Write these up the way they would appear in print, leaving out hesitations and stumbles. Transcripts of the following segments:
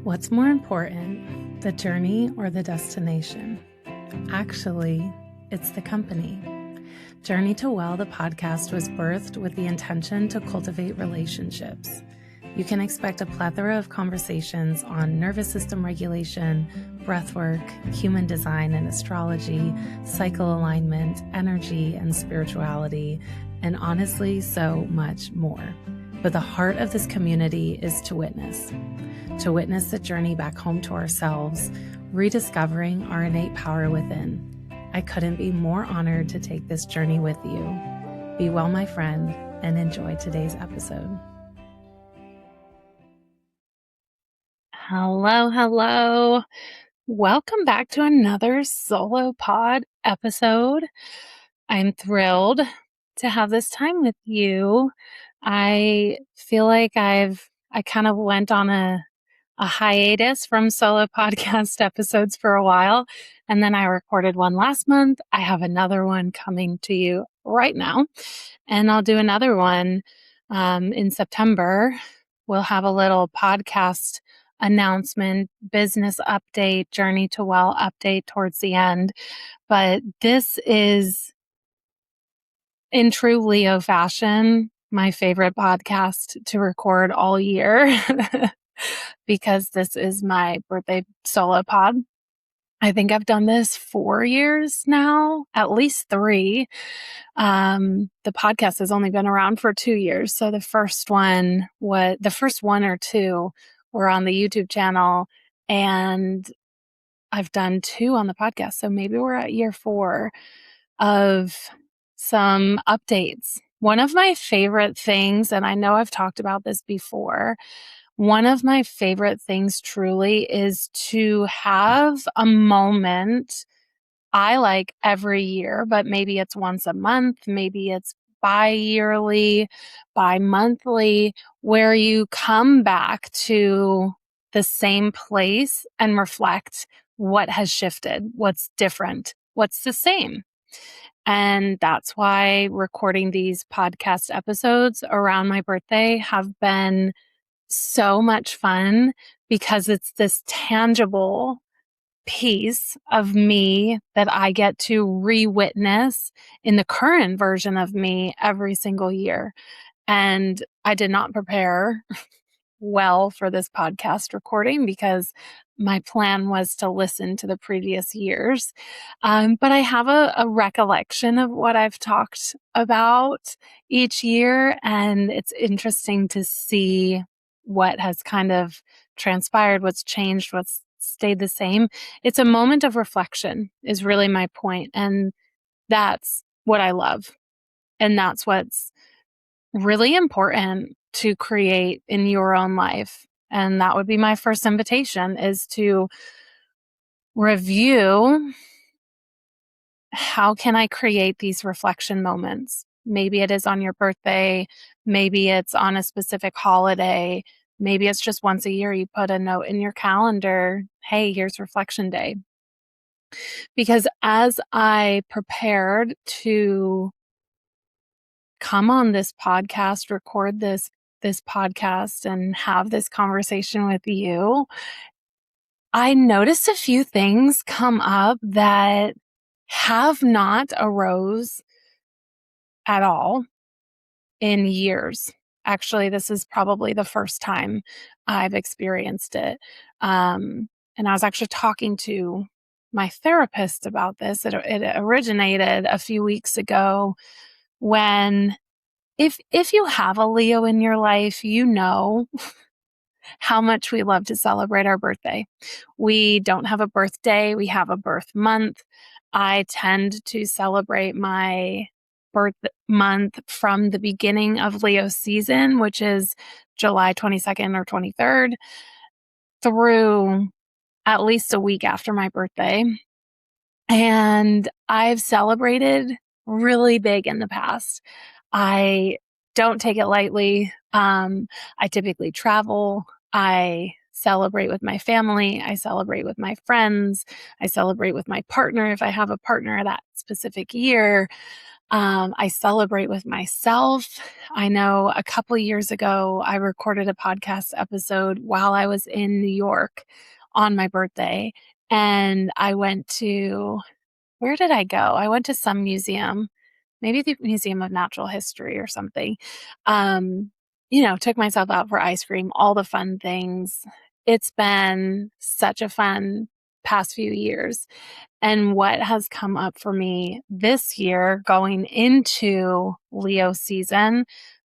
What's more important, the journey or the destination? Actually, it's the company. Journey to Well, the podcast, was birthed with the intention to cultivate relationships. You can expect a plethora of conversations on nervous system regulation, breathwork, human design and astrology, cycle alignment, energy and spirituality, and honestly, so much more. But the heart of this community is to witness the journey back home to ourselves, rediscovering our innate power within. I couldn't be more honored to take this journey with you. Be well, my friend, and enjoy today's episode. Hello. Welcome back to another solo pod episode. I'm thrilled to have this time with you. I feel like I kind of went on a hiatus from solo podcast episodes for a while, and then I recorded one last month. I have another one coming to you right now, and I'll do another one in September. We'll have a little podcast announcement, business update, Journey to Well update towards the end. But this is, in true Leo fashion, my favorite podcast to record all year because this is my birthday solo pod. I think I've done this 4 years now, at least 3. The podcast has only been around for 2 years. So the first one or two were on the YouTube channel, and I've done 2 on the podcast. So maybe we're at year 4 of some updates. One of my favorite things, and I know I've talked about this before, one of my favorite things truly is to have a moment. I like every year, but maybe it's once a month, maybe it's bi-yearly, bi-monthly, where you come back to the same place and reflect what has shifted, what's different, what's the same. And that's why recording these podcast episodes around my birthday have been so much fun, because it's this tangible piece of me that I get to re-witness in the current version of me every single year. And I did not prepare well for this podcast recording because my plan was to listen to the previous years. But I have a recollection of what I've talked about each year, and it's interesting to see what has kind of transpired, what's changed, what's stayed the same. It's a moment of reflection is really my point, and that's what I love. And that's what's really important to create in your own life. And that would be my first invitation, is to review, how can I create these reflection moments? Maybe it is on your birthday. Maybe it's on a specific holiday. Maybe it's just once a year you put a note in your calendar. Hey, here's reflection day. Because as I prepared to come on this podcast, record this podcast and have this conversation with you, I noticed a few things come up that have not arose at all in years. Actually, this is probably the first time I've experienced it. And I was actually talking to my therapist about this. It originated a few weeks ago when, if you have a Leo in your life, you know how much we love to celebrate our birthday. We don't have a birthday, we have a birth month. I tend to celebrate my birth month from the beginning of Leo season, which is July 22nd or 23rd, through at least a week after my birthday. And I've celebrated really big in the past. I don't take it lightly. I typically travel. I celebrate with my family. I celebrate with my friends. I celebrate with my partner if I have a partner that specific year. I celebrate with myself. I know a couple years ago, I recorded a podcast episode while I was in New York on my birthday. And I went to, where did I go? I went to some museum, maybe the Museum of Natural History or something. Took myself out for ice cream, all the fun things. It's been such a fun past few years. And what has come up for me this year going into Leo season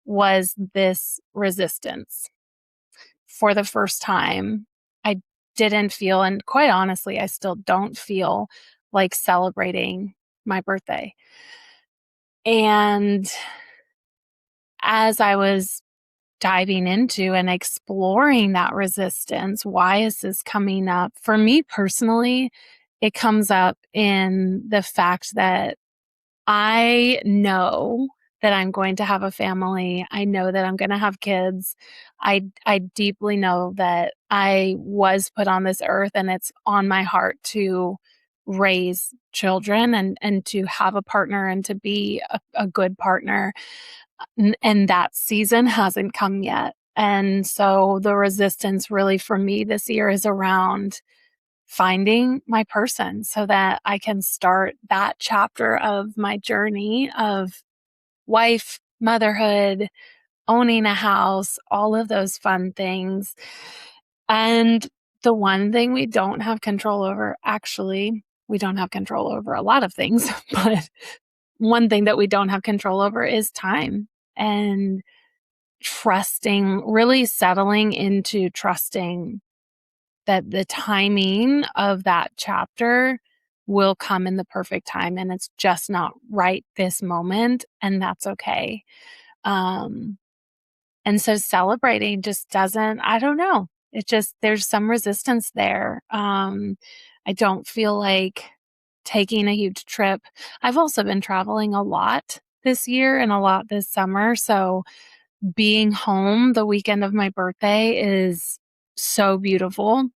was this resistance. For the first time, I didn't feel, and quite honestly, I still don't feel like celebrating my birthday. And as I was diving into and exploring that resistance, why is this coming up? For me personally, it comes up in the fact that I know that I'm going to have a family. I know that I'm going to have kids. I deeply know that I was put on this earth and it's on my heart to raise children and to have a partner and to be a good partner. And that season hasn't come yet. And so the resistance really for me this year is around finding my person so that I can start that chapter of my journey of wife, motherhood, owning a house, all of those fun things. And the one thing we don't have control over, actually, we don't have control over a lot of things, but one thing that we don't have control over is time and trusting, really settling into trusting that the timing of that chapter will come in the perfect time and it's just not right this moment, and that's okay. Um, and so celebrating just doesn't, I don't know. It just, there's some resistance there. I don't feel like taking a huge trip. I've also been traveling a lot this year and a lot this summer. So being home the weekend of my birthday is so beautiful.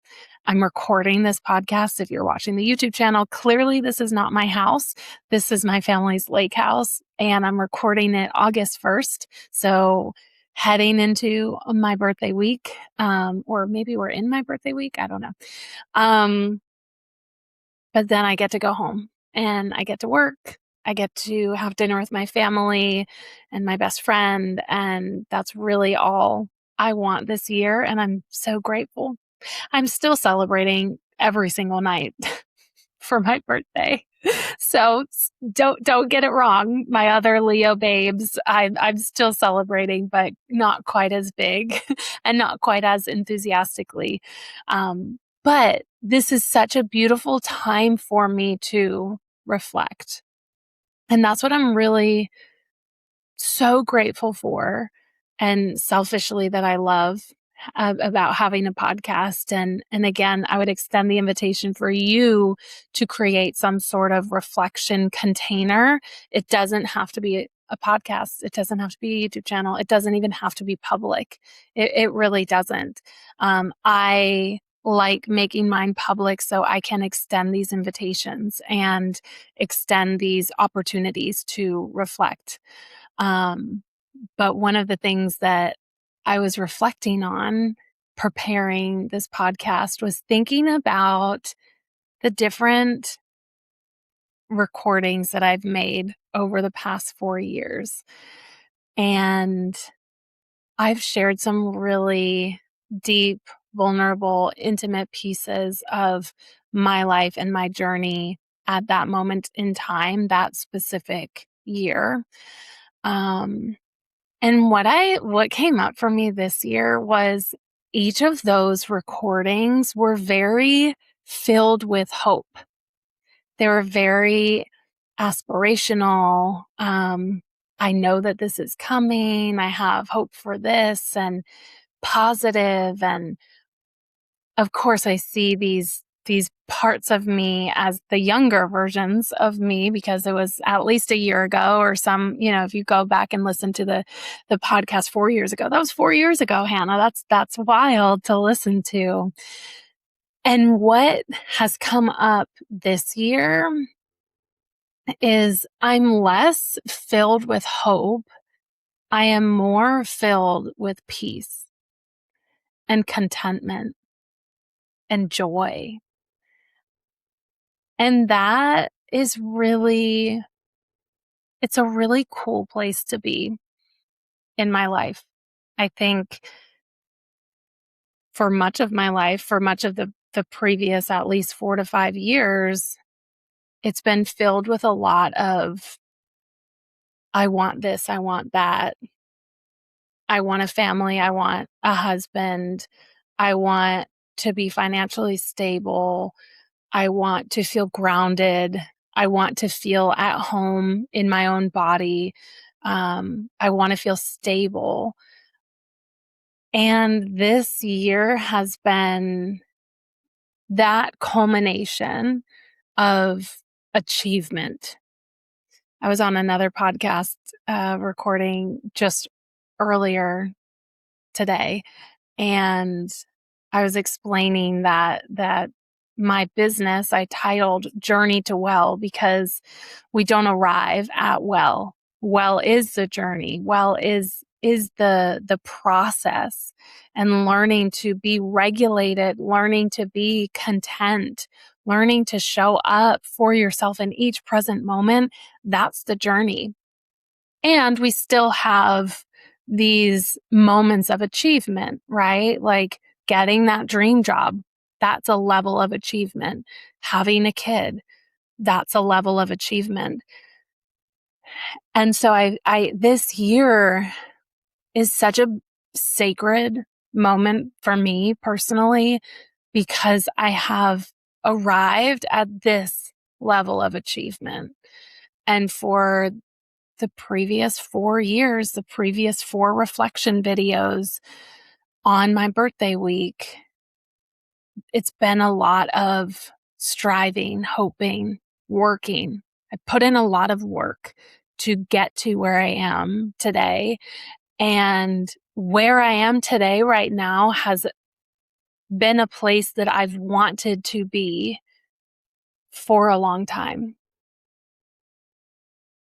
I'm recording this podcast. If you're watching the YouTube channel, clearly this is not my house. This is my family's lake house, and I'm recording it August 1st. So heading into my birthday week, or maybe we're in my birthday week. I don't know. But then I get to go home and I get to work. I get to have dinner with my family and my best friend. And that's really all I want this year. And I'm so grateful. I'm still celebrating every single night for my birthday. So don't get it wrong. My other Leo babes, I'm still celebrating, but not quite as big and not quite as enthusiastically. But this is such a beautiful time for me to reflect. And that's what I'm really so grateful for, and selfishly that I love about having a podcast. And again, I would extend the invitation for you to create some sort of reflection container. It doesn't have to be a podcast. It doesn't have to be a YouTube channel. It doesn't even have to be public. It really doesn't. I like making mine public so I can extend these invitations and extend these opportunities to reflect. But one of the things that I was reflecting on preparing this podcast was thinking about the different recordings that I've made over the past 4 years. And I've shared some really deep, vulnerable, intimate pieces of my life and my journey at that moment in time, that specific year. Um, And what came up for me this year was each of those recordings were very filled with hope. They were very aspirational. I know that this is coming. I have hope for this and positive. And of course, I see these parts of me as the younger versions of me because it was at least a year ago, or some, if you go back and listen to the podcast 4 years ago, that was 4 years ago, Hannah. That's wild to listen to. And what has come up this year is I'm less filled with hope. I am more filled with peace and contentment and joy. And that is really, it's a really cool place to be in my life. I think for much of my life, for much of the previous at least 4 to 5 years, it's been filled with a lot of, I want this, I want that. I want a family, I want a husband, I want to be financially stable, I want to feel grounded, I want to feel at home in my own body, I want to feel stable. And this year has been that culmination of achievement. I was on another podcast recording just earlier today, and I was explaining that my business I titled Journey to Well because we don't arrive at well. Well is the journey. Well is the process, and learning to be regulated, learning to be content, learning to show up for yourself in each present moment. That's the journey. And we still have these moments of achievement, right? Like getting that dream job, that's a level of achievement. Having a kid, that's a level of achievement. And so I this year is such a sacred moment for me personally because I have arrived at this level of achievement. And for the previous 4 years, the previous 4 reflection videos on my birthday week, it's been a lot of striving, hoping, working. I put in a lot of work to get to where I am today. And where I am today right now has been a place that I've wanted to be for a long time.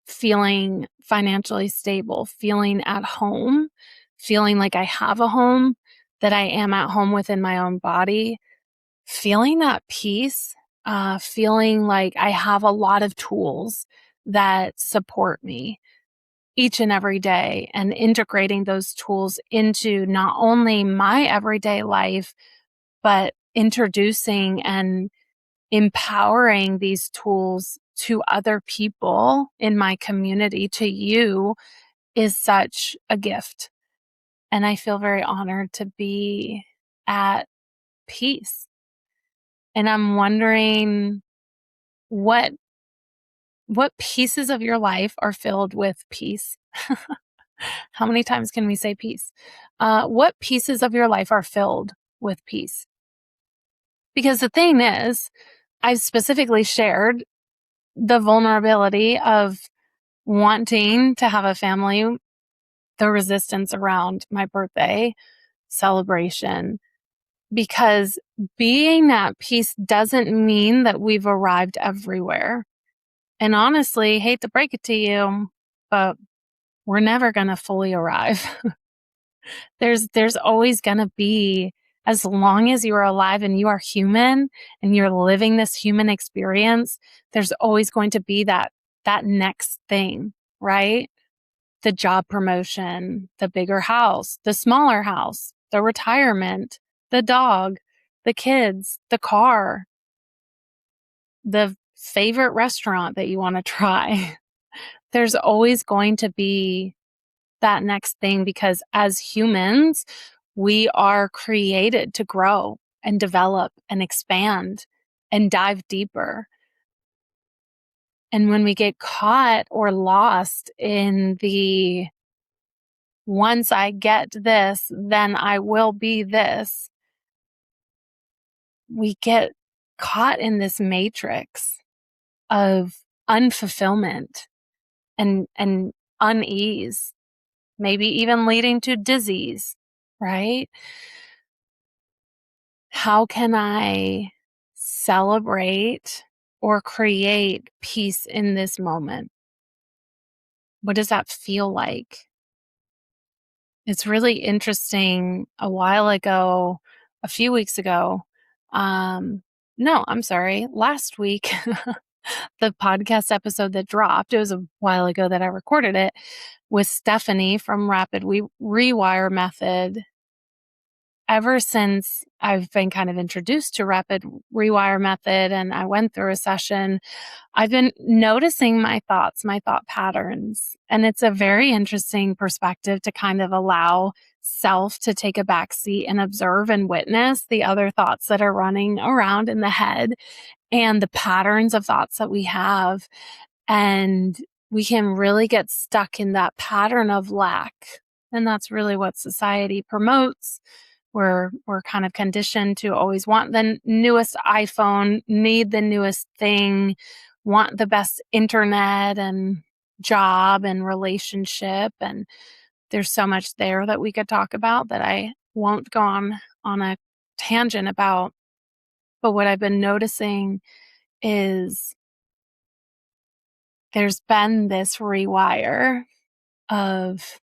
Feeling financially stable, feeling at home, feeling like I have a home, that I am at home within my own body, feeling that peace, feeling like I have a lot of tools that support me each and every day, and integrating those tools into not only my everyday life, but introducing and empowering these tools to other people in my community, to you, is such a gift. And I feel very honored to be at peace. And I'm wondering what pieces of your life are filled with peace? How many times can we say peace? What pieces of your life are filled with peace? Because the thing is, I've specifically shared the vulnerability of wanting to have a family, the resistance around my birthday celebration, because being at peace doesn't mean that we've arrived everywhere. And honestly, hate to break it to you, but we're never going to fully arrive. There's always going to be, as long as you are alive and you are human and you're living this human experience, there's always going to be that next thing, right? The job promotion, the bigger house, the smaller house, the retirement, the dog, the kids, the car, the favorite restaurant that you want to try. There's always going to be that next thing because as humans, we are created to grow and develop and expand and dive deeper. And when we get caught or lost in the once I get this, then I will be this, we get caught in this matrix of unfulfillment and unease, maybe even leading to disease, right? How can I celebrate or create peace in this moment? What does that feel like? It's really interesting. A while ago, a few weeks ago, no, I'm sorry, last week, the podcast episode that dropped, it was a while ago that I recorded it, with Stephanie from Rewire Method. Ever since I've been kind of introduced to Rapid Rewire Method and I went through a session, I've been noticing my thoughts, my thought patterns. And it's a very interesting perspective to kind of allow self to take a back seat and observe and witness the other thoughts that are running around in the head and the patterns of thoughts that we have. And we can really get stuck in that pattern of lack. And that's really what society promotes. We're kind of conditioned to always want the newest iPhone, need the newest thing, want the best internet and job and relationship. And there's so much there that we could talk about that I won't go on a tangent about. But what I've been noticing is there's been this rewire of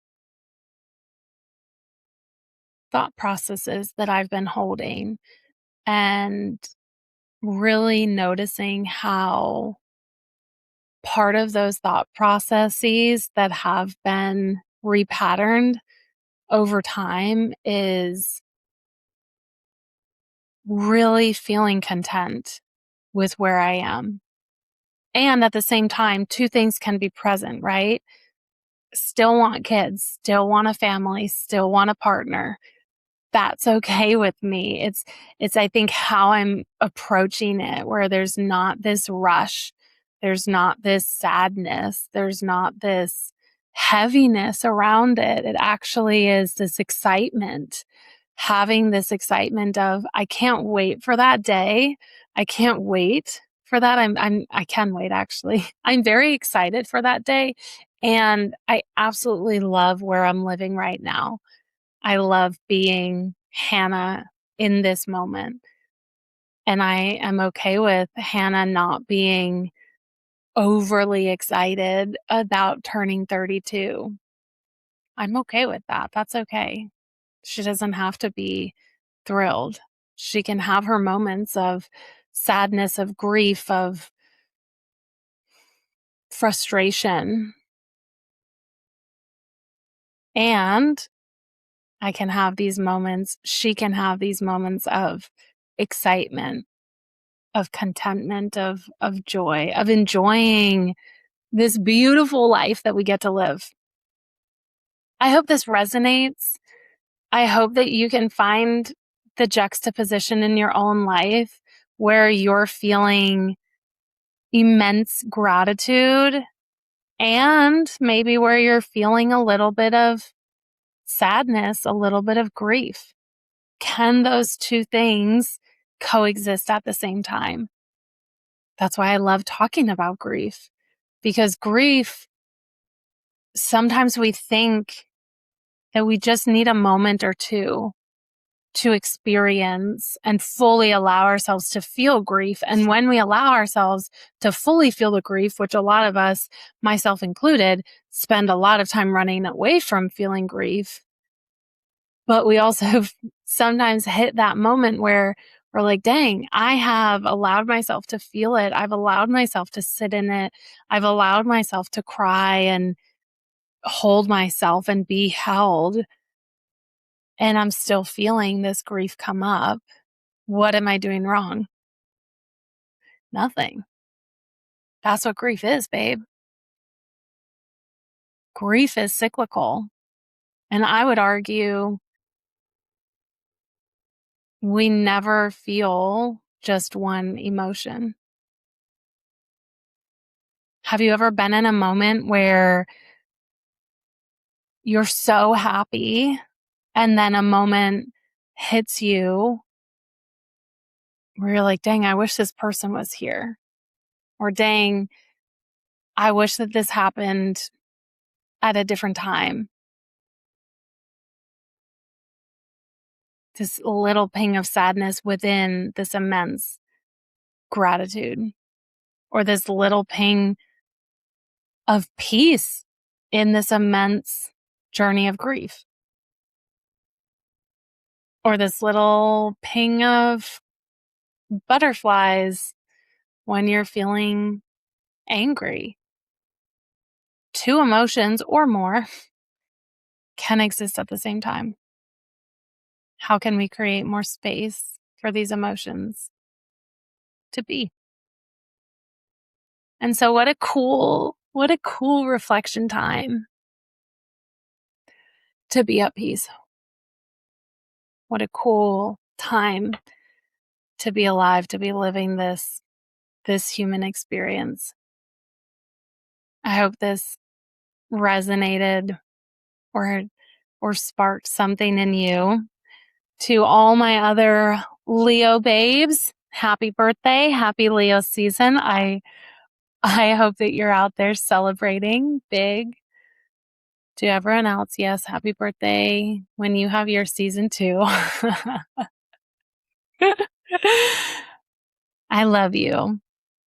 thought processes that I've been holding and really noticing how part of those thought processes that have been repatterned over time is really feeling content with where I am. And at the same time, two things can be present, right? Still want kids, still want a family, still want a partner. That's okay with me. It's I think how I'm approaching it, where there's not this rush, there's not this sadness, there's not this heaviness around it. It actually is this excitement, having this excitement of I can't wait for that day. I can't wait for that. I can wait actually. I'm very excited for that day and I absolutely love where I'm living right now. I love being Hannah in this moment. And I am okay with Hannah not being overly excited about turning 32. I'm okay with that. That's okay. She doesn't have to be thrilled. She can have her moments of sadness, of grief, of frustration. And I can have these moments, she can have these moments of excitement, of contentment, of joy, of enjoying this beautiful life that we get to live. I hope this resonates. I hope that you can find the juxtaposition in your own life where you're feeling immense gratitude and maybe where you're feeling a little bit of sadness, a little bit of grief. Can those two things coexist at the same time? That's why I love talking about grief, because grief, sometimes we think that we just need a moment or two to experience and fully allow ourselves to feel grief. And when we allow ourselves to fully feel the grief, which a lot of us, myself included, spend a lot of time running away from feeling grief, but we also sometimes hit that moment where we're like, dang, I have allowed myself to feel it. I've allowed myself to sit in it. I've allowed myself to cry and hold myself and be held. And I'm still feeling this grief come up. What am I doing wrong? Nothing. That's what grief is, babe. Grief is cyclical. And I would argue we never feel just one emotion. Have you ever been in a moment where you're so happy and then a moment hits you where you're like, dang, I wish this person was here? Or dang, I wish that this happened at a different time. This little ping of sadness within this immense gratitude. or this little ping of peace in this immense journey of grief, or this little ping of butterflies when you're feeling angry. Two emotions or more can exist at the same time. How can we create more space for these emotions to be? And so what a cool reflection time to be at peace. What a cool time to be alive, to be living this human experience. I hope this resonated or sparked something in you. To all my other Leo babes, happy birthday, happy Leo season. I hope that you're out there celebrating big. To everyone else, yes, happy birthday when you have your season 2. I love you.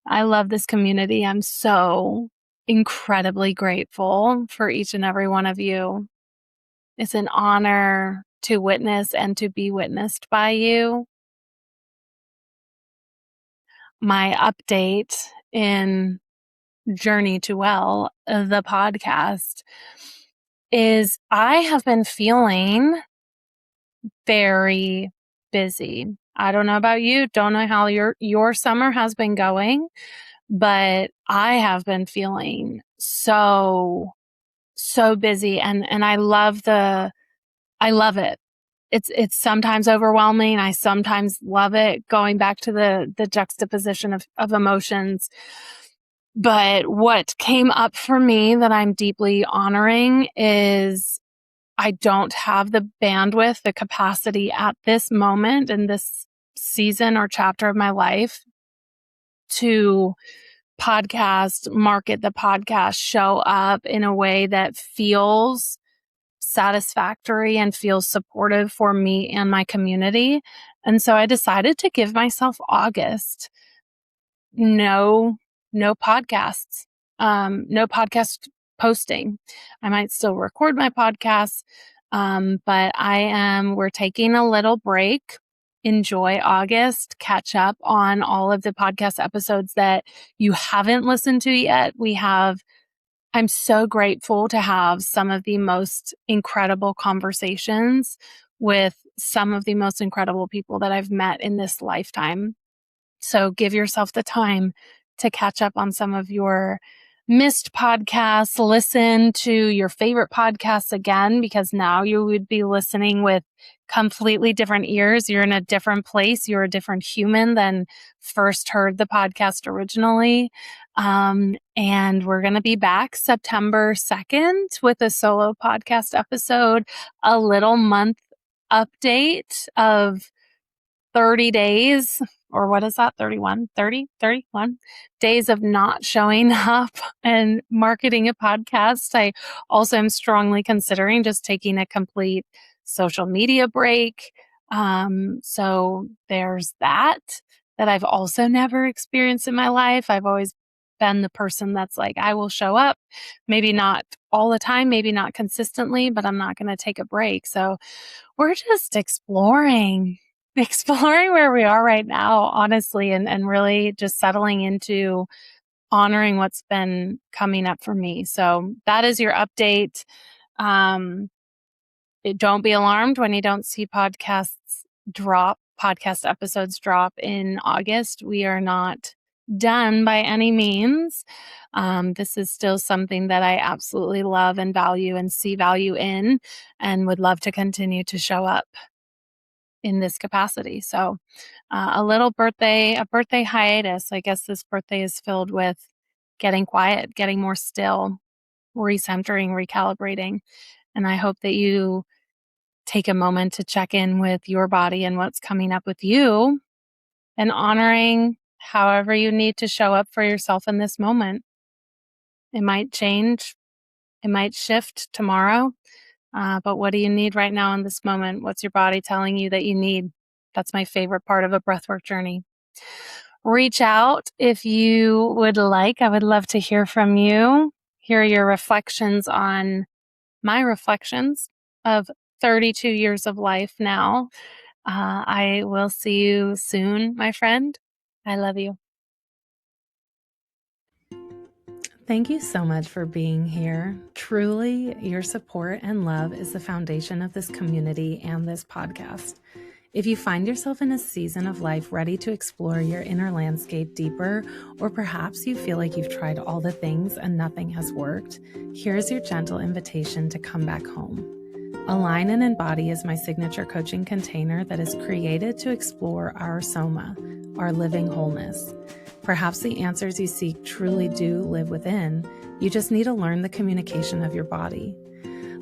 I love this community. I'm so incredibly grateful for each and every one of you. It's an honor to witness and to be witnessed by you. My update in Journey to Well, the podcast, is I have been feeling very busy. I don't know about you, don't know how your summer has been going, but I have been feeling so busy, and I love it. It's sometimes overwhelming. I sometimes love it, going back to the juxtaposition of emotions. But what came up for me that I'm deeply honoring is I don't have the bandwidth, the capacity at this moment in this season or chapter of my life to market the podcast, show up in a way that feels satisfactory and feels supportive for me and my community. And so I decided to give myself August. No podcasts, no podcast posting. I might still record my podcasts, but we're taking a little break. Enjoy August, catch up on all of the podcast episodes that you haven't listened to yet. I'm so grateful to have some of the most incredible conversations with some of the most incredible people that I've met in this lifetime. So give yourself the time to catch up on some of your missed podcasts, listen to your favorite podcasts again, because now you would be listening with completely different ears. You're in a different place. You're a different human than first heard the podcast originally. And we're going to be back September 2nd with a solo podcast episode, a little month update of 30 days, or what is that? 31 days of not showing up and marketing a podcast. I also am strongly considering just taking a complete social media break. So there's that I've also never experienced in my life. I've always been the person that's like, I will show up, maybe not all the time, maybe not consistently, but I'm not going to take a break. So we're just exploring where we are right now, honestly, and really just settling into honoring what's been coming up for me. So that is your update. Don't be alarmed when you don't see podcast episodes drop in August. We are not done by any means. This is still something that I absolutely love and value and see value in, and would love to continue to show up in this capacity. So a birthday hiatus. I guess this birthday is filled with getting quiet, getting more still, recentering, recalibrating. And I hope that you take a moment to check in with your body and what's coming up with you, and honoring however you need to show up for yourself in this moment. It might change, it might shift tomorrow. But what do you need right now in this moment? What's your body telling you that you need? That's my favorite part of a breathwork journey. reach out if you would like. I would love to hear from you, hear your reflections on my reflections of 32 years of life now. I will see you soon, my friend. I love you. Thank you so much for being here. Truly, your support and love is the foundation of this community and this podcast. If you find yourself in a season of life ready to explore your inner landscape deeper, or perhaps you feel like you've tried all the things and nothing has worked, here's your gentle invitation to come back home. Align and Embody is my signature coaching container that is created to explore our soma, our living wholeness. Perhaps the answers you seek truly do live within. You just need to learn the communication of your body.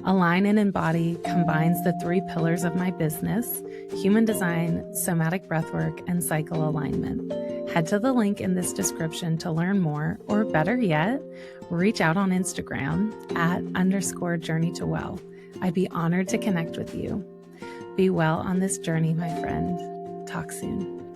Align and Embody combines the 3 pillars of my business: human design, somatic breathwork, and cycle alignment. Head to the link in this description to learn more, or better yet, reach out on Instagram @_journey-to-well. I'd be honored to connect with you. Be well on this journey, my friend. Talk soon.